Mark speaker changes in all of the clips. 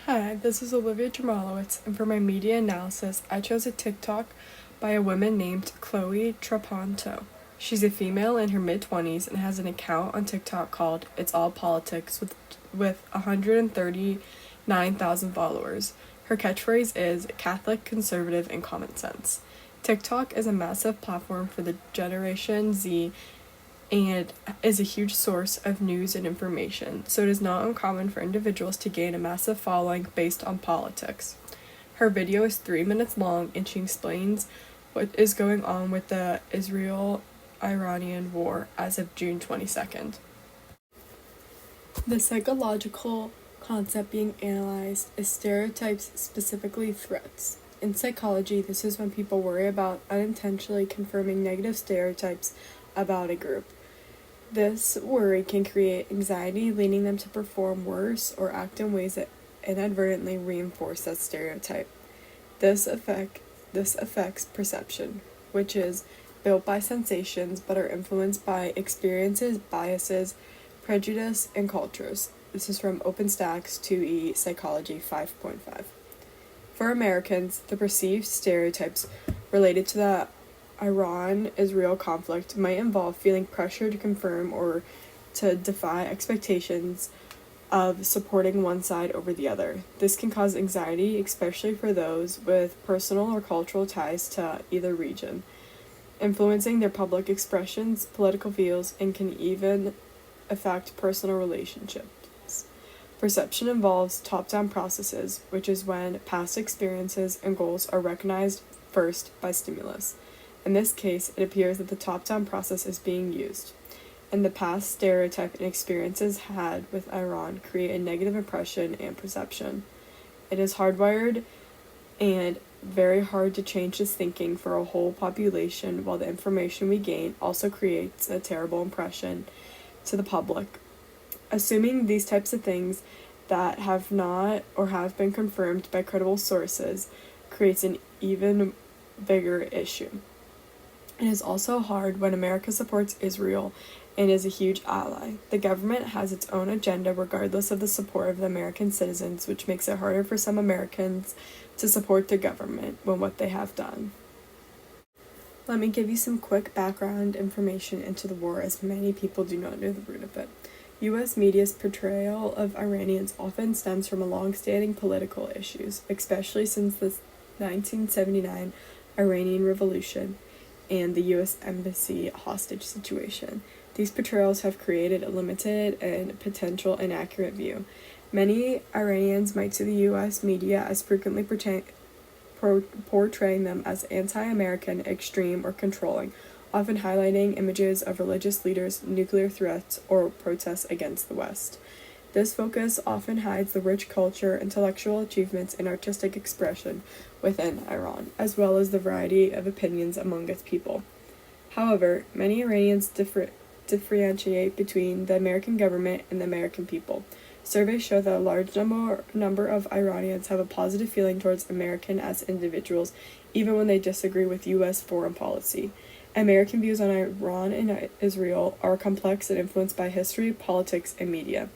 Speaker 1: Hi, this is Olivia Jamalowitz, and for my media analysis, I chose a TikTok by a woman named Chloe Traponto. She's a female in her mid-20s and has an account on TikTok called It's All Politics with 139,000 followers. Her catchphrase is Catholic, conservative, and common sense. TikTok is a massive platform for the Generation Z and is a huge source of news and information, so it is not uncommon for individuals to gain a massive following based on politics. Her video is 3 minutes long and she explains what is going on with the Israel Iranian war as of June 22nd. The psychological concept being analyzed is stereotypes, specifically threats. In psychology, this is when people worry about unintentionally confirming negative stereotypes about a group. This worry can create anxiety, leading them to perform worse or act in ways that inadvertently reinforce that stereotype. This affects perception, which is built by sensations but are influenced by experiences, biases, prejudice, and cultures. This is from OpenStax 2E Psychology 5.5. For Americans, the perceived stereotypes related to the Iran-Israel conflict might involve feeling pressure to confirm or to defy expectations of supporting one side over the other. This can cause anxiety, especially for those with personal or cultural ties to either region, influencing their public expressions, political views, and can even affect personal relationships. Perception involves top-down processes, which is when past experiences and goals are recognized first by stimulus. In this case, it appears that the top-down process is being used, and the past stereotype and experiences had with Iran create a negative impression and perception. It is hardwired and very hard to change this thinking for a whole population, while the information we gain also creates a terrible impression to the public. Assuming these types of things that have not or have been confirmed by credible sources creates an even bigger issue. It is also hard when America supports Israel and is a huge ally. The government has its own agenda regardless of the support of the American citizens, which makes it harder for some Americans to support their government when what they have done. Let me give you some quick background information into the war, as many people do not know the root of it. U.S. media's portrayal of Iranians often stems from a long-standing political issues, especially since the 1979 Iranian Revolution and the U.S. Embassy hostage situation. These portrayals have created a limited and potential inaccurate view. Many Iranians might see the U.S. media as frequently portraying them as anti-American, extreme, or controlling, often highlighting images of religious leaders, nuclear threats, or protests against the West. This focus often hides the rich culture, intellectual achievements, and artistic expression within Iran, as well as the variety of opinions among its people. However, many Iranians differentiate between the American government and the American people. Surveys show that a large number of Iranians have a positive feeling towards American as individuals, even when they disagree with U.S. foreign policy. American views on Iran and Israel are complex and influenced by history, politics, and media.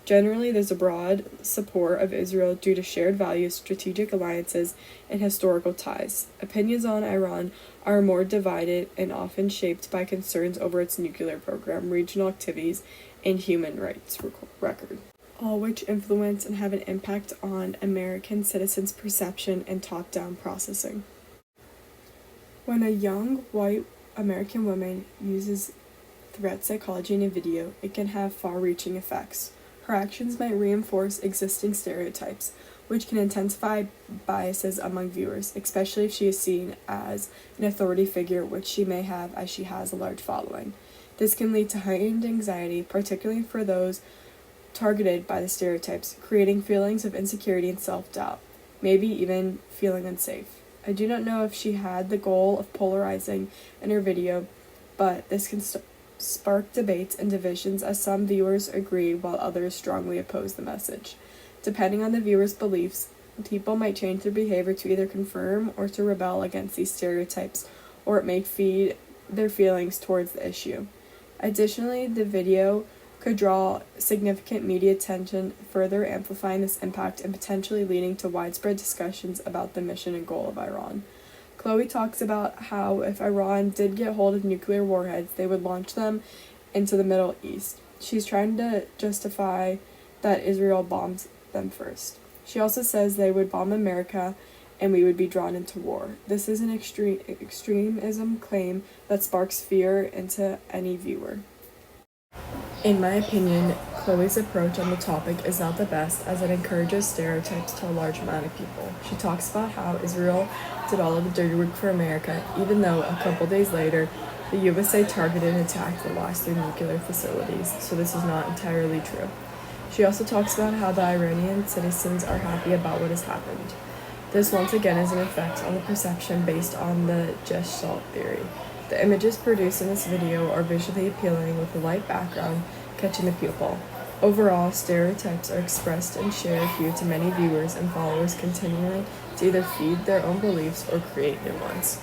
Speaker 1: Generally, there's a broad support of Israel due to shared values, strategic alliances, and historical ties. Opinions on Iran are more divided and often shaped by concerns over its nuclear program, regional activities, and human rights record, all which influence and have an impact on American citizens' perception and top-down processing. When a young white American woman uses threat psychology in a video, it can have far-reaching effects. Her actions might reinforce existing stereotypes, which can intensify biases among viewers, especially if she is seen as an authority figure, which she may have as she has a large following. This can lead to heightened anxiety, particularly for those targeted by the stereotypes, creating feelings of insecurity and self-doubt, maybe even feeling unsafe. I do not know if she had the goal of polarizing in her video, but this can spark debates and divisions as some viewers agree while others strongly oppose the message. Depending on the viewer's beliefs, people might change their behavior to either confirm or to rebel against these stereotypes, or it may feed their feelings towards the issue. Additionally, the video could draw significant media attention, further amplifying this impact and potentially leading to widespread discussions about the mission and goal of Iran. Chloe talks about how if Iran did get hold of nuclear warheads, they would launch them into the Middle East. She's trying to justify that Israel bombed them first. She also says they would bomb America and we would be drawn into war. This is an extremism claim that sparks fear into any viewer. In my opinion, Chloe's approach on the topic is not the best as it encourages stereotypes to a large amount of people. She talks about how Israel did all of the dirty work for America, even though a couple days later, the USA targeted and attacked the last 3 nuclear facilities, so this is not entirely true. She also talks about how the Iranian citizens are happy about what has happened. This once again is an effect on the perception based on the Gestalt theory. The images produced in this video are visually appealing with a light background catching the pupil. Overall, stereotypes are expressed and shared due to many viewers and followers continuing to either feed their own beliefs or create new ones.